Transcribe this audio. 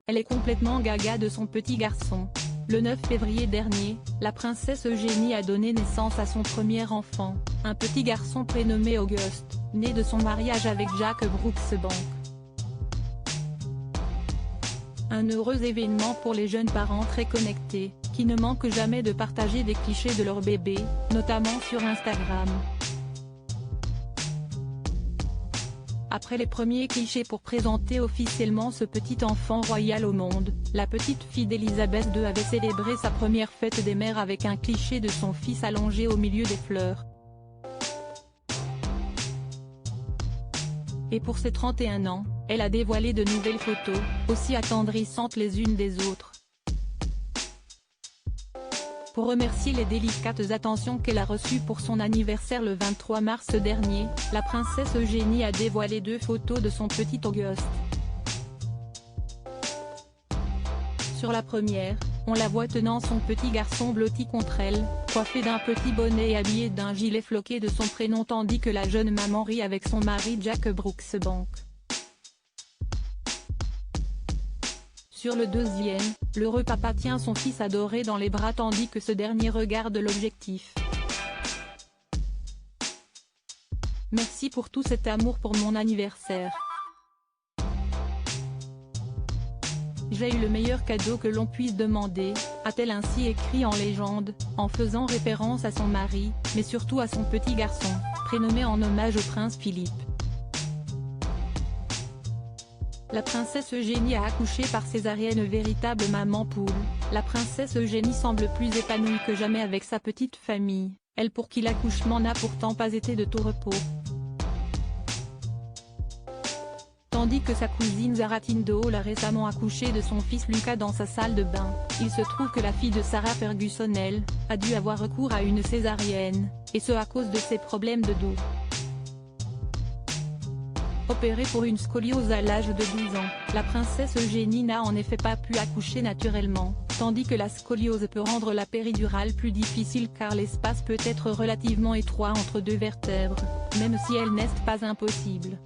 elle est complètement gaga de son petit garçon. Le 9 février dernier, la princesse Eugénie a donné naissance à son premier enfant, un petit garçon prénommé Auguste, né de son mariage avec Jack Brooksbank. Un heureux événement pour les jeunes parents très connectés, qui ne manquent jamais de partager des clichés de leur bébé, notamment sur Instagram. Après les premiers clichés pour présenter officiellement ce petit enfant royal au monde, la petite fille d'Elisabeth II avait célébré sa première fête des mères avec un cliché de son fils allongé au milieu des fleurs. Et pour ses 31 ans, elle a dévoilé de nouvelles photos, aussi attendrissantes les unes des autres. Pour remercier les délicates attentions qu'elle a reçues pour son anniversaire le 23 mars dernier, la princesse Eugénie a dévoilé 2 photos de son petit Auguste. Sur la première, on la voit tenant son petit garçon blotti contre elle, coiffé d'un petit bonnet et habillé d'un gilet floqué de son prénom tandis que la jeune maman rit avec son mari Jack Brooksbank. Sur le deuxième, l'heureux papa tient son fils adoré dans les bras tandis que ce dernier regarde l'objectif. Merci pour tout cet amour pour mon anniversaire. J'ai eu le meilleur cadeau que l'on puisse demander, a-t-elle ainsi écrit en légende, en faisant référence à son mari, mais surtout à son petit garçon, prénommé en hommage au prince Philippe. La princesse Eugénie a accouché par césarienne, véritable maman poule. La princesse Eugénie semble plus épanouie que jamais avec sa petite famille, elle pour qui l'accouchement n'a pourtant pas été de tout repos. Tandis que sa cousine Zara Tindall a récemment accouché de son fils Lucas dans sa salle de bain, il se trouve que la fille de Sarah Ferguson, elle, a dû avoir recours à une césarienne, et ce à cause de ses problèmes de dos. Opérée pour une scoliose à l'âge de 12 ans, la princesse Eugénie n'a en effet pas pu accoucher naturellement, tandis que la scoliose peut rendre la péridurale plus difficile car l'espace peut être relativement étroit entre 2 vertèbres, même si elle n'est pas impossible.